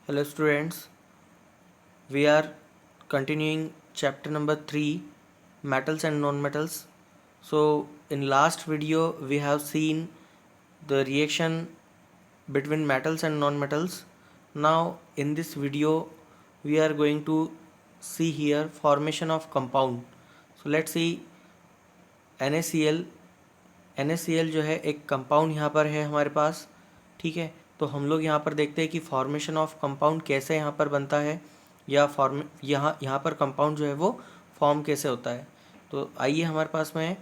Hello students, we are continuing chapter number 3, metals and non-metals. So in last video we have seen the reaction between metals and non-metals. Now in this video we are going to see here formation of compound. So let's see NaCl NaCl जो है एक compound यहाँ पर है हमारे पास, ठीक है। तो हम लोग यहाँ पर देखते हैं कि फॉर्मेशन ऑफ कंपाउंड कैसे यहाँ पर बनता है या यहाँ पर कंपाउंड जो है वो फॉर्म कैसे होता है। तो आइए हमारे पास में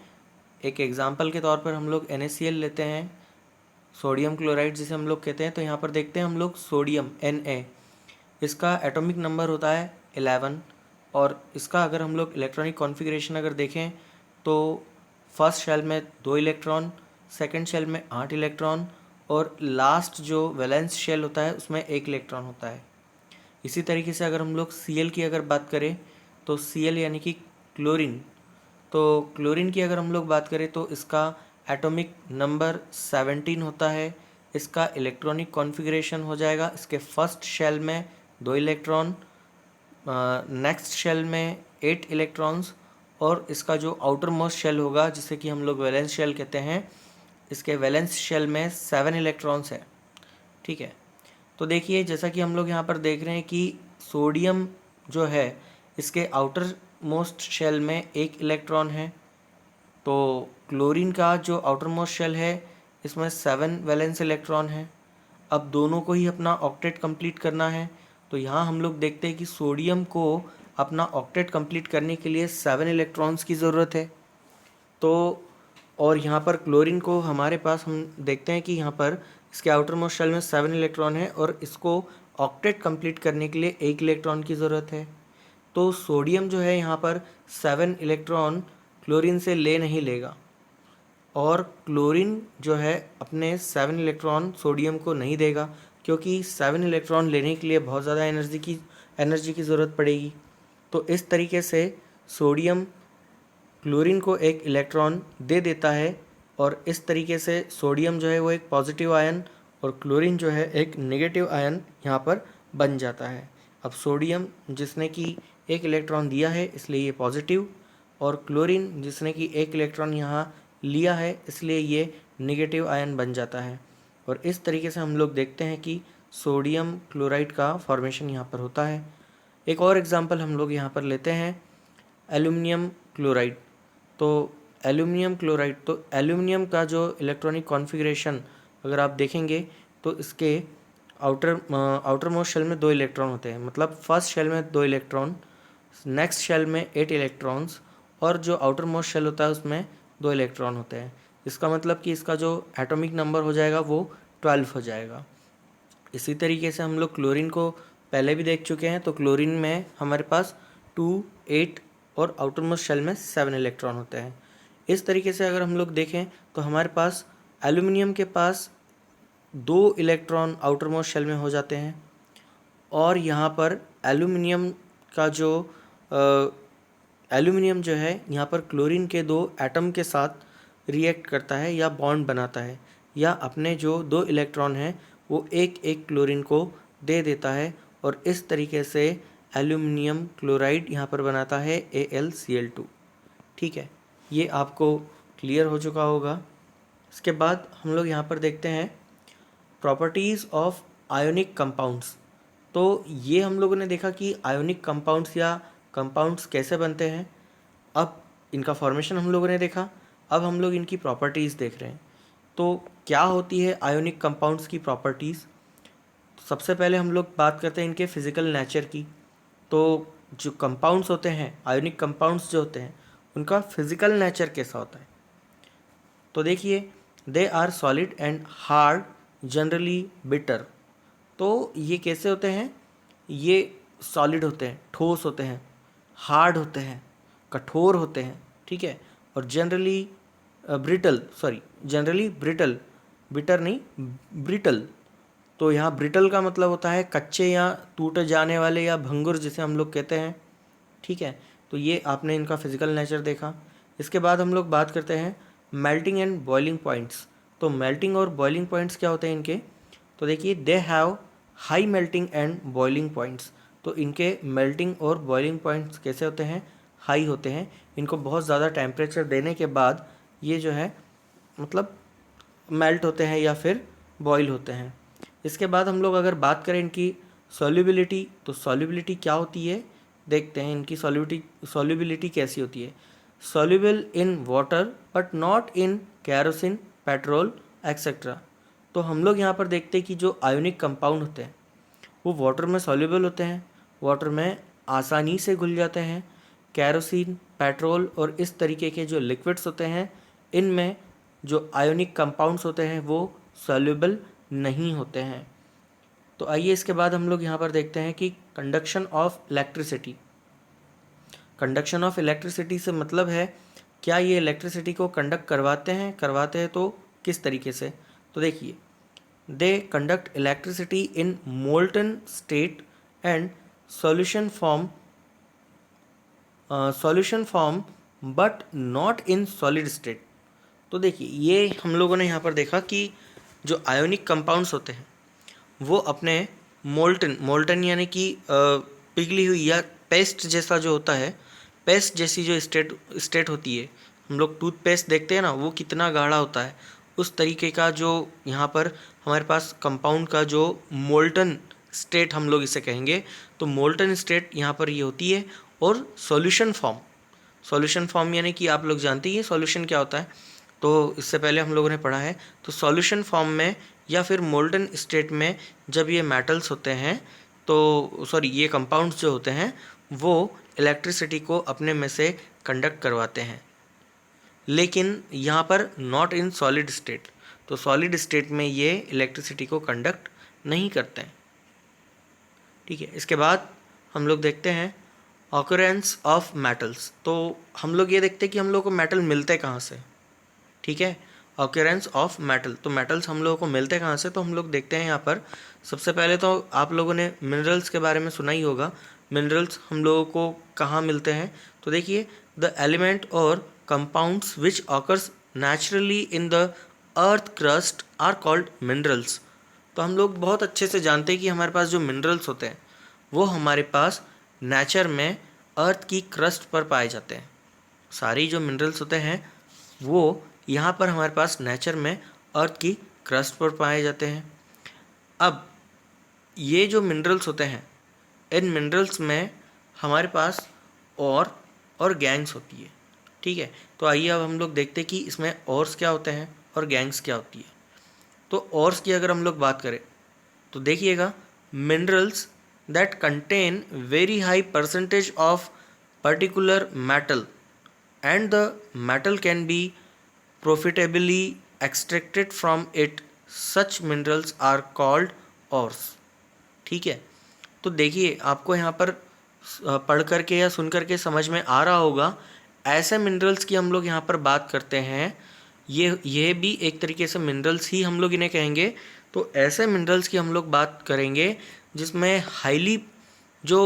एक एग्जांपल के तौर पर हम लोग NaCl लेते हैं, सोडियम क्लोराइड जिसे हम लोग कहते हैं। तो यहाँ पर देखते हैं हम लोग सोडियम Na, इसका एटॉमिक नंबर होता है 11 और इसका अगर हम लोग इलेक्ट्रॉनिक कॉन्फ़िगरेशन अगर देखें तो फर्स्ट शेल में 2 इलेक्ट्रॉन, सेकंड शेल में 8 इलेक्ट्रॉन और लास्ट जो वैलेंस शेल होता है उसमें 1 इलेक्ट्रॉन होता है। इसी तरीके से अगर हम लोग Cl की अगर बात करें तो Cl यानी कि क्लोरीन, तो क्लोरीन की अगर हम लोग बात करें तो इसका एटॉमिक नंबर 17 होता है। इसका इलेक्ट्रॉनिक कॉन्फ़िगरेशन हो जाएगा, इसके फर्स्ट शेल में 2 इलेक्ट्रॉन, नेक्स्ट शेल में 8 इलेक्ट्रॉन्स और इसका जो आउटर मोस्ट शेल होगा जिसे कि हम लोग वैलेंस शेल कहते हैं, इसके वैलेंस शेल में 7 इलेक्ट्रॉन्स है, ठीक है। तो देखिए जैसा कि हम लोग यहाँ पर देख रहे हैं कि सोडियम जो है इसके आउटर मोस्ट शेल में 1 इलेक्ट्रॉन है, तो क्लोरीन का जो आउटर मोस्ट शेल है इसमें 7 वैलेंस इलेक्ट्रॉन है। अब दोनों को ही अपना ऑक्टेट कंप्लीट करना है, तो यहाँ हम लोग देखते हैं कि सोडियम को अपना ऑक्टेट कंप्लीट करने के लिए 7 इलेक्ट्रॉन्स की ज़रूरत है। तो और यहाँ पर क्लोरीन को हमारे पास हम देखते हैं कि यहाँ पर इसके आउटर मोस्ट शेल में 7 इलेक्ट्रॉन है और इसको ऑक्टेट कंप्लीट करने के लिए 1 इलेक्ट्रॉन की ज़रूरत है। तो सोडियम जो है यहाँ पर 7 इलेक्ट्रॉन क्लोरीन से ले नहीं लेगा और क्लोरीन जो है अपने 7 इलेक्ट्रॉन सोडियम को नहीं देगा, क्योंकि 7 इलेक्ट्रॉन लेने के लिए बहुत ज़्यादा एनर्जी की ज़रूरत पड़ेगी। तो इस तरीके से सोडियम क्लोरीन को 1 इलेक्ट्रॉन दे देता है और इस तरीके से सोडियम जो है वो एक पॉजिटिव आयन और क्लोरीन जो है एक नेगेटिव आयन यहाँ पर बन जाता है। अब सोडियम जिसने कि 1 इलेक्ट्रॉन दिया है इसलिए ये पॉजिटिव और क्लोरीन जिसने कि 1 इलेक्ट्रॉन यहाँ लिया है इसलिए ये नेगेटिव आयन बन जाता है। और इस तरीके से हम लोग देखते हैं कि सोडियम क्लोराइड का फॉर्मेशन यहाँ पर होता है। एक और एग्जांपल हम लोग यहाँ पर लेते हैं एल्युमिनियम क्लोराइड। तो एल्युमिनियम क्लोराइड, तो एल्युमिनियम का जो इलेक्ट्रॉनिक कॉन्फ़िगरेशन अगर आप देखेंगे तो इसके आउटर मोस्ट शेल में 2 इलेक्ट्रॉन होते हैं, मतलब फर्स्ट शेल में 2 इलेक्ट्रॉन, नेक्स्ट शेल में 8 इलेक्ट्रॉन्स और जो आउटर मोस्ट शेल होता है उसमें 2 इलेक्ट्रॉन होते हैं। इसका मतलब कि इसका जो एटॉमिक नंबर हो जाएगा वो 12 हो जाएगा। इसी तरीके से हम लोग क्लोरीन को पहले भी देख चुके हैं, तो क्लोरीन में हमारे पास 2, 8 और आउटर मोस्ट शेल में 7 इलेक्ट्रॉन होते हैं। इस तरीके से अगर हम लोग देखें तो हमारे पास एल्युमिनियम के पास 2 इलेक्ट्रॉन आउटर मोस्ट शेल में हो जाते हैं और यहाँ पर एल्युमिनियम का जो एल्युमिनियम जो है यहाँ पर क्लोरीन के 2 एटम के साथ रिएक्ट करता है या बॉन्ड बनाता है या अपने जो 2 इलेक्ट्रॉन हैं वो एक एक क्लोरीन को दे देता है और इस तरीके से एल्युमिनियम क्लोराइड यहाँ पर बनाता है AlCl2, ठीक है। ये आपको क्लियर हो चुका होगा। इसके बाद हम लोग यहाँ पर देखते हैं प्रॉपर्टीज़ ऑफ आयोनिक कंपाउंड्स। तो ये हम लोगों ने देखा कि आयोनिक कंपाउंड्स या कंपाउंड्स कैसे बनते हैं। अब इनका फॉर्मेशन हम लोगों ने देखा, अब हम लोग इनकी प्रॉपर्टीज़ देख रहे हैं। तो क्या होती है आयोनिक कंपाउंड्स की प्रॉपर्टीज़। सबसे पहले हम लोग बात करते हैं इनके फिज़िकल नेचर की। तो जो कंपाउंड्स होते हैं, आयोनिक कंपाउंड्स जो होते हैं, उनका फिज़िकल नेचर कैसा होता है। तो देखिए, they are solid and hard, generally bitter. तो ये कैसे होते हैं, ये सॉलिड होते हैं, ठोस होते हैं, हार्ड होते हैं, कठोर होते हैं, ठीक है। और जनरली ब्रिटल, बिटर नहीं, ब्रिटल। तो यहाँ ब्रिटल का मतलब होता है कच्चे या टूट जाने वाले या भंगुर जिसे हम लोग कहते हैं, ठीक है। तो ये आपने इनका फिजिकल नेचर देखा। इसके बाद हम लोग बात करते हैं मेल्टिंग एंड बॉइलिंग पॉइंट्स। तो मेल्टिंग और बॉइलिंग पॉइंट्स क्या होते हैं इनके। तो देखिए, they have high melting and boiling points. तो इनके मेल्टिंग और बॉइलिंग पॉइंट्स कैसे होते हैं? हाई होते हैं। इनको बहुत ज़्यादा टेम्परेचर देने के बाद ये जो है मतलब मेल्ट होते हैं या फिर बॉयल होते हैं। इसके बाद हम लोग अगर बात करें इनकी सॉल्युबिलिटी, तो सॉल्युबिलिटी क्या होती है देखते हैं। इनकी सॉल्युबिलिटी कैसी होती है? Soluble in water but not in kerosene, petrol etcetera. तो हम लोग यहाँ पर देखते हैं कि जो आयोनिक कंपाउंड होते हैं वो वाटर में सॉल्युबल होते हैं, वाटर में आसानी से घुल जाते हैं। कैरोसिन, पेट्रोल और इस तरीके के जो लिक्विड्स होते हैं इनमें जो आयोनिक कंपाउंड्स होते हैं वो सॉल्युबल नहीं होते हैं। तो आइए इसके बाद हम लोग यहाँ पर देखते हैं कि conduction of electricity. Conduction of electricity से मतलब है क्या ये इलेक्ट्रिसिटी को कंडक्ट करवाते हैं तो किस तरीके से? तो देखिए, they conduct electricity in molten state and solution form but not in solid state. तो देखिए, ये हम लोगों ने यहाँ पर देखा कि जो आयोनिक कंपाउंड्स होते हैं वो अपने मोल्टन यानी कि पिघली हुई या पेस्ट जैसा जो होता है, पेस्ट जैसी जो स्टेट होती है, हम लोग टूथपेस्ट देखते हैं ना, वो कितना गाढ़ा होता है, उस तरीके का जो यहाँ पर हमारे पास कंपाउंड का जो मोल्टन स्टेट हम लोग इसे कहेंगे। तो मोल्टन स्टेट यहाँ पर ये होती है। और सॉल्यूशन फॉर्म यानी कि आप लोग जानते ही हैं सॉल्यूशन क्या होता है, तो इससे पहले हम लोगों ने पढ़ा है। तो सॉल्यूशन फॉर्म में या फिर मोल्टन स्टेट में जब ये मेटल्स होते हैं तो ये कंपाउंड्स जो होते हैं वो इलेक्ट्रिसिटी को अपने में से कंडक्ट करवाते हैं, लेकिन यहाँ पर नॉट इन सॉलिड स्टेट। तो सॉलिड स्टेट में ये इलेक्ट्रिसिटी को कंडक्ट नहीं करते हैं। ठीक है, इसके बाद हम लोग देखते हैं ऑकरेंस ऑफ मेटल्स। तो हम लोग ये देखते हैं कि हम लोग को मेटल मिलते कहाँ से। ठीक है, ऑकरेंस ऑफ मेटल, तो मेटल्स हम लोगों को मिलते कहाँ से? तो हम लोग देखते हैं यहाँ पर सबसे पहले तो आप लोगों ने मिनरल्स के बारे में सुना ही होगा। मिनरल्स हम लोगों को कहाँ मिलते हैं? तो देखिए, द एलिमेंट और compounds which occurs naturally in the earth crust are called minerals. तो हम लोग बहुत अच्छे से जानते हैं कि हमारे पास जो मिनरल्स होते हैं वो हमारे पास नेचर में अर्थ की क्रस्ट पर पाए जाते हैं। सारी जो मिनरल्स होते हैं वो यहाँ पर हमारे पास नेचर में अर्थ की क्रस्ट पर पाए जाते हैं। अब ये जो मिनरल्स होते हैं, इन मिनरल्स में हमारे पास और गैंग्स होती है। ठीक है, तो आइए अब हम लोग देखते हैं कि इसमें और्स क्या होते हैं और गैंग्स क्या होती है। तो और्स की अगर हम लोग बात करें तो देखिएगा, minerals that contain very high percentage of particular metal and the metal can be profitably extracted from it, such minerals are called ores। ठीक है, तो देखिए आपको यहाँ पर पढ़ करके या सुन करके समझ में आ रहा होगा, ऐसे मिनरल्स की हम लोग यहाँ पर बात करते हैं। ये भी एक तरीके से मिनरल्स ही हम लोग इन्हें कहेंगे। तो ऐसे मिनरल्स की हम लोग बात करेंगे जिसमें हाईली जो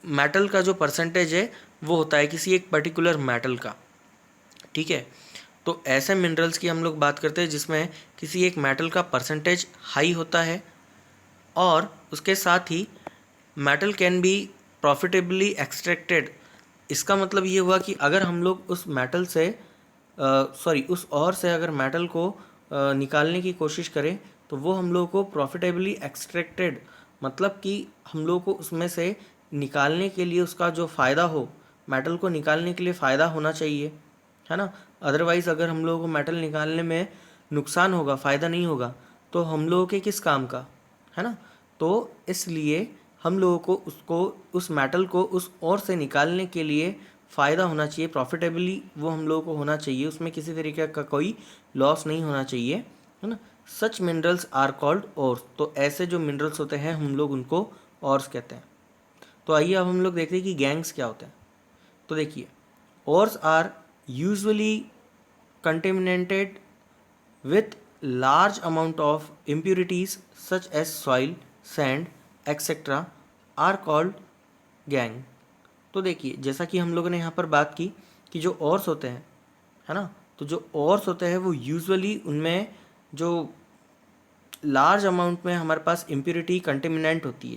मेटल का जो परसेंटेज है वो होता है किसी एक पर्टिकुलर मेटल का। ठीक है, तो ऐसे मिनरल्स की हम लोग बात करते हैं जिसमें किसी एक मेटल का परसेंटेज हाई होता है और उसके साथ ही metal can be profitably extracted. इसका मतलब ये हुआ कि अगर हम लोग उस मेटल से उस और से अगर मेटल को निकालने की कोशिश करें तो वो हम लोग को प्रॉफिटेबली एक्सट्रैक्टेड, मतलब कि हम लोग को उसमें से निकालने के लिए उसका जो फ़ायदा हो, मेटल को निकालने के लिए फ़ायदा होना चाहिए, है ना। अदरवाइज़ अगर हम लोगों को मेटल निकालने में नुकसान होगा, फ़ायदा नहीं होगा, तो हम लोगों के किस काम का, है ना। तो इसलिए हम लोगों को उस मेटल को उस और से निकालने के लिए फ़ायदा होना चाहिए, प्रॉफिटेबली वो हम लोगों को होना चाहिए, उसमें किसी तरीके का कोई लॉस नहीं होना चाहिए, है ना। सच मिनरल्स आर कॉल्ड ओर्स। तो ऐसे जो मिनरल्स होते हैं हम लोग उनको ओर्स कहते हैं। तो आइए अब हम लोग देखते हैं कि गैंग्स क्या होते हैं। तो देखिए, ores are usually contaminated with large amount of impurities such as soil, sand, etc. are called gang। तो देखिए, जैसा कि हम लोगों ने यहाँ पर बात की कि जो ओर्स होते हैं, है ना, तो जो ओर्स होते हैं वो यूजुअली उनमें जो लार्ज अमाउंट में हमारे पास इम्प्योरिटी कंटेमिनेंट होती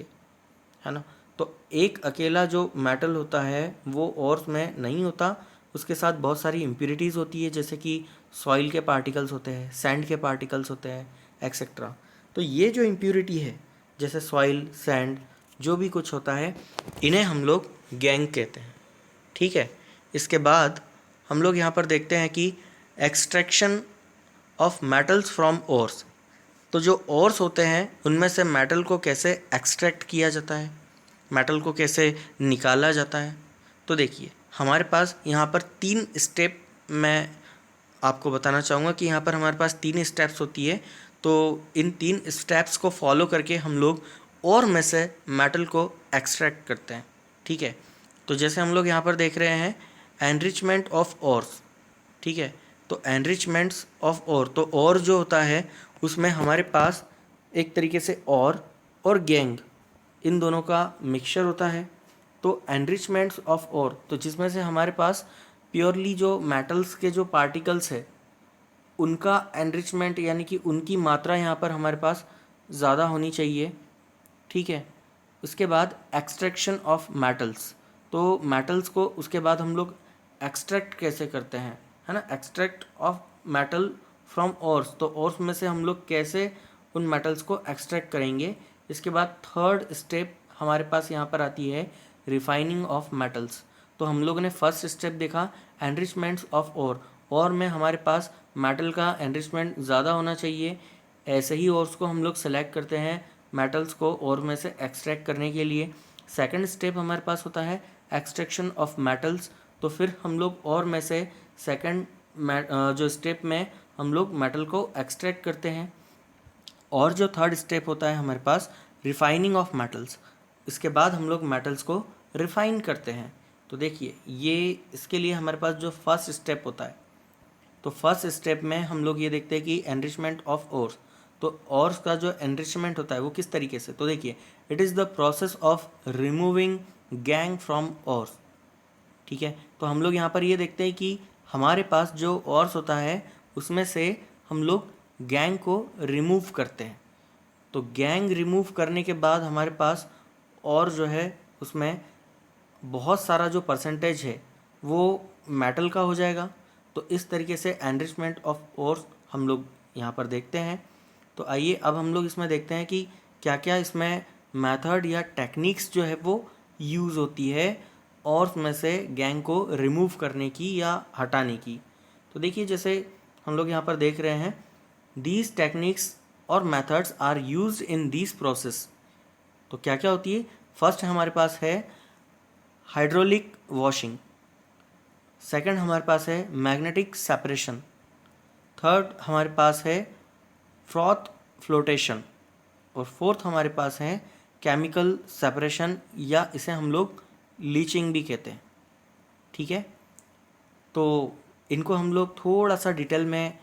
है ना। तो एक अकेला जो मेटल होता है वो ओर्स में नहीं होता, उसके साथ बहुत सारी इम्प्योरिटीज़ होती है, जैसे कि सॉइल के पार्टिकल्स होते हैं, सैंड के पार्टिकल्स होते हैं, एक्सेट्रा। तो ये जो इम्प्योरिटी है, जैसे सॉइल, सैंड, जो भी कुछ होता है, इन्हें हम लोग गैंग कहते हैं। ठीक है। इसके बाद हम लोग यहाँ पर देखते हैं कि extraction of metals from ores. तो जो ओर्स होते हैं उनमें से मेटल को कैसे एक्सट्रैक्ट किया जाता है, मेटल को कैसे निकाला जाता है। तो देखिए हमारे पास यहाँ पर 3 स्टेप मैं आपको बताना चाहूँगा कि यहाँ पर हमारे पास 3 स्टेप्स होती है। तो इन 3 स्टेप्स को फॉलो करके हम लोग और में से मेटल को एक्सट्रैक्ट करते हैं। ठीक है। तो जैसे हम लोग यहाँ पर देख रहे हैं एनरिचमेंट ऑफ ओर्स। ठीक है। तो एनरिचमेंट्स ऑफ ओर, तो और जो होता है उसमें हमारे पास एक तरीके से और गैंग, इन दोनों का मिक्सचर होता है। तो एनरिचमेंट्स ऑफ ओर, तो जिसमें से हमारे पास प्योरली जो मेटल्स के जो पार्टिकल्स है उनका एनरिचमेंट, यानी कि उनकी मात्रा यहाँ पर हमारे पास ज़्यादा होनी चाहिए। ठीक है। उसके बाद एक्सट्रैक्शन ऑफ मेटल्स, तो मेटल्स को उसके बाद हम लोग एक्सट्रैक्ट कैसे करते हैं, है ना, extract of metal from ores. तो ओर्स में से हम लोग कैसे उन मेटल्स को एक्सट्रैक्ट करेंगे। इसके बाद थर्ड स्टेप हमारे पास यहाँ पर आती है रिफाइनिंग ऑफ मेटल्स। तो हम लोगों ने फर्स्ट स्टेप देखा एनरिचमेंट्स ऑफ और में हमारे पास मेटल का एनरिचमेंट ज़्यादा होना चाहिए। ऐसे ही ओर्स को हम लोग सेलेक्ट करते हैं मेटल्स को और में से एक्सट्रैक्ट करने के लिए। सेकंड स्टेप हमारे पास होता है एक्सट्रैक्शन ऑफ मेटल्स। तो फिर हम लोग और में से सेकंड जो स्टेप में हम लोग मेटल को एक्सट्रैक्ट करते हैं। और जो थर्ड स्टेप होता है हमारे पास रिफाइनिंग ऑफ मेटल्स, इसके बाद हम लोग मेटल्स को रिफाइन करते हैं। तो देखिए ये इसके लिए हमारे पास जो फर्स्ट स्टेप होता है, तो फर्स्ट स्टेप में हम लोग ये देखते हैं कि एनरिचमेंट ऑफ ओर्स। तो ओर्स का जो एनरिचमेंट होता है वो किस तरीके से, तो देखिए it is the process of removing gang from ores. ठीक है। तो हम लोग यहाँ पर ये देखते हैं कि हमारे पास जो ओर्स होता है उसमें से हम लोग गैंग को रिमूव करते हैं। तो गैंग रिमूव करने के बाद हमारे पास और जो है उसमें बहुत सारा जो परसेंटेज है वो मेटल का हो जाएगा। तो इस तरीके से एनरिचमेंट ऑफ ओर्स हम लोग यहाँ पर देखते हैं। तो आइए अब हम लोग इसमें देखते हैं कि क्या क्या इसमें मेथड या टेक्निक्स जो है वो यूज़ होती है ओर्स में से गैंग को रिमूव करने की या हटाने की। तो देखिए जैसे हम लोग यहाँ पर देख रहे हैं दीज टेक्निक्स और methods are used in this process. तो क्या क्या होती है, फर्स्ट हमारे पास है हाइड्रोलिक वॉशिंग, सेकंड हमारे पास है मैग्नेटिक सेपरेशन, थर्ड हमारे पास है फ्रॉथ फ्लोटेशन, और फोर्थ हमारे पास है केमिकल सेपरेशन या इसे हम लोग लीचिंग भी कहते हैं। ठीक है। तो इनको हम लोग थोड़ा सा डिटेल में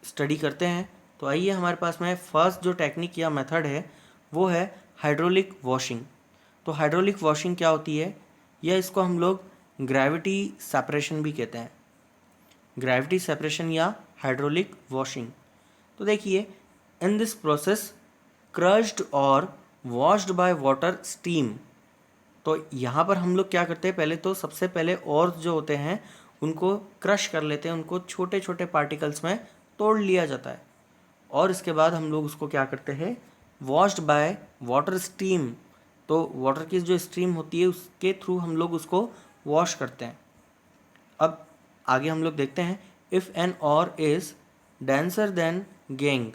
स्टडी करते हैं। तो आइए हमारे पास में फर्स्ट जो टेक्निक या मेथड है वो है हाइड्रोलिक वॉशिंग। तो हाइड्रोलिक वॉशिंग क्या होती है, या इसको हम लोग ग्रेविटी सेपरेशन भी कहते हैं, ग्रेविटी सेपरेशन या हाइड्रोलिक वॉशिंग। तो देखिए इन दिस प्रोसेस क्रश्ड और वॉश्ड बाय वाटर स्टीम। तो यहाँ पर हम लोग क्या करते हैं, पहले तो सबसे पहले और जो होते हैं उनको क्रश कर लेते हैं, उनको छोटे छोटे पार्टिकल्स में तोड़ लिया जाता है, और इसके बाद हम लोग उसको क्या करते हैं वॉश्ड बाय वाटर स्टीम। तो वाटर की जो स्ट्रीम होती है उसके थ्रू हम लोग उसको वॉश करते हैं। अब आगे हम लोग देखते हैं if an ore is denser than gangue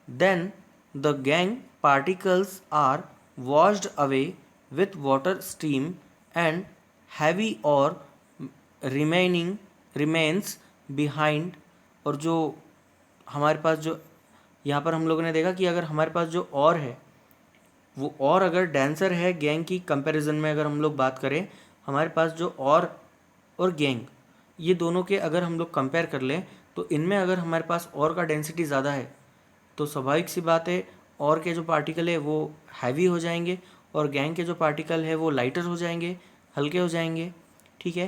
then the gangue particles are washed away with water steam and heavy or remains behind। और जो हमारे पास जो यहाँ पर हम लोगों ने देखा कि अगर हमारे पास जो और है वो और अगर डेंसर है गैंग की कंपैरिजन में, अगर हम लोग बात करें हमारे पास जो और गैंग, ये दोनों के अगर हम लोग कंपेयर कर लें तो इनमें अगर हमारे पास और का डेंसिटी ज़्यादा है तो स्वाभाविक सी बात है और के जो पार्टिकल है वो हैवी हो जाएंगे और गैंग के जो पार्टिकल है वो लाइटर हो जाएंगे, हल्के हो जाएंगे। ठीक है।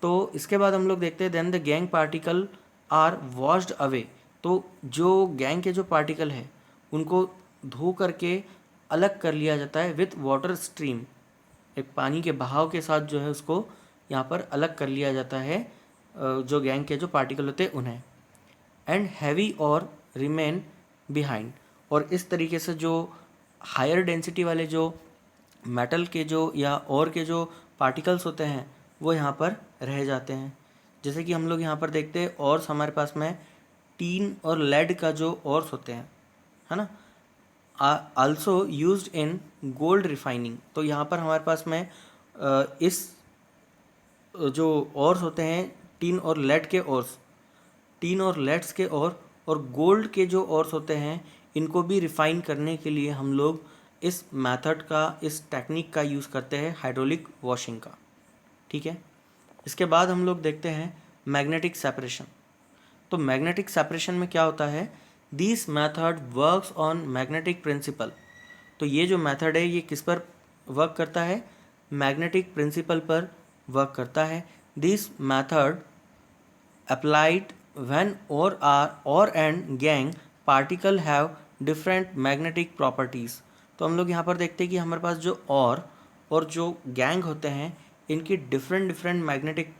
तो इसके बाद हम लोग देखते हैं then the gangue particle are washed away. तो जो गैंग के जो पार्टिकल है उनको धो करके अलग कर लिया जाता है विथ वाटर स्ट्रीम, एक पानी के बहाव के साथ जो है उसको यहाँ पर अलग कर लिया जाता है जो गैंग के जो पार्टिकल होते हैं उन्हें। एंड हैवी और रिमेन बिहाइंड, और इस तरीके से जो हायर डेंसिटी वाले जो मेटल के जो या और के जो पार्टिकल्स होते हैं वो यहाँ पर रह जाते हैं। जैसे कि हम लोग यहाँ पर देखते हैं और हमारे पास में टीन और लेड का जो ऑर्स होते हैं, है ना, also used in gold refining. तो यहाँ पर हमारे पास में इस जो ऑर्स होते हैं टीन और लेड के ऑर्स, टीन और लेड्स के और गोल्ड के जो ऑर्स होते हैं इनको भी रिफाइन करने के लिए हम लोग इस मेथड का, इस टेक्निक का यूज़ करते हैं, हाइड्रोलिक वॉशिंग का। ठीक है, इसके बाद हम लोग देखते हैं मैग्नेटिक सेपरेशन। तो मैग्नेटिक सेपरेशन में क्या होता है, this method works on magnetic principle. तो ये जो मेथड है ये किस पर वर्क करता है, मैग्नेटिक प्रिंसिपल पर वर्क करता है। दिस मेथड अप्लाइड व्हेन और and gangue particle have different magnetic properties. तो हम लोग यहाँ पर देखते हैं कि हमारे पास जो और जो गैंग होते हैं इनकी डिफरेंट मैग्नेटिक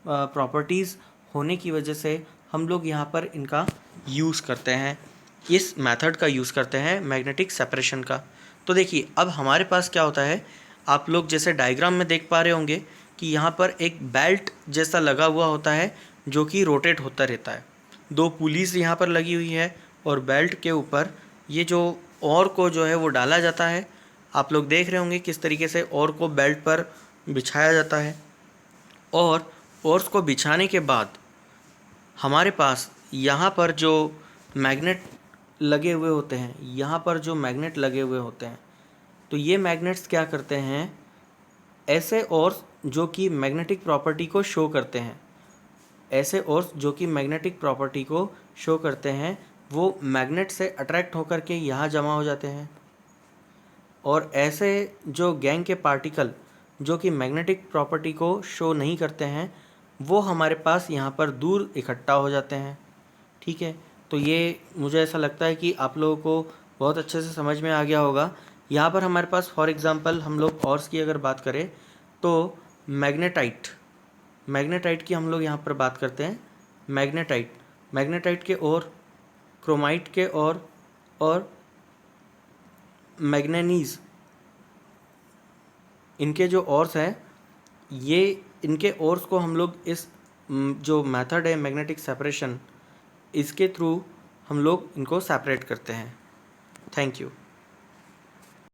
प्रॉपर्टीज़ होने की वजह से हम लोग यहाँ पर इनका यूज़ करते हैं, इस मेथड का यूज़ करते हैं मैग्नेटिक सेपरेशन का। तो देखिए अब हमारे पास क्या होता है, आप लोग जैसे डायग्राम में देख पा रहे होंगे कि यहाँ पर एक बेल्ट जैसा लगा हुआ होता है जो कि रोटेट होता रहता है। दो पुलिस यहाँ पर लगी हुई है और बेल्ट के ऊपर ये जो और को जो है वो डाला जाता है। आप लोग देख रहे होंगे किस तरीके से और को बेल्ट पर बिछाया जाता है, और उसको बिछाने के बाद हमारे पास यहाँ पर जो मैग्नेट लगे हुए होते हैं, यहाँ पर जो मैग्नेट लगे हुए होते हैं, तो ये मैग्नेट्स क्या करते हैं, ऐसे और जो कि मैग्नेटिक प्रॉपर्टी को शो करते हैं, ऐसे और जो कि मैग्नेटिक प्रॉपर्टी को शो करते हैं वो मैग्नेट से अट्रैक्ट होकर के यहाँ जमा हो जाते हैं, और ऐसे जो गैंग के पार्टिकल जो कि मैग्नेटिक प्रॉपर्टी को शो नहीं करते हैं वो हमारे पास यहाँ पर दूर इकट्ठा हो जाते हैं। ठीक है, तो ये मुझे ऐसा लगता है कि आप लोगों को बहुत अच्छे से समझ में आ गया होगा। यहाँ पर हमारे पास फॉर एग्ज़ाम्पल हम लोग ऑर्स की अगर बात करें तो मैग्नेटाइट की हम लोग यहाँ पर बात करते हैं। मैग्नेटाइट के और क्रोमाइट के और मैग्नेनीज, इनके जो ऑर्स हैं ये, इनके ऑर्स को हम लोग इस जो मेथड है मैग्नेटिक सेपरेशन, इसके थ्रू हम लोग इनको सेपरेट करते हैं। Thank you.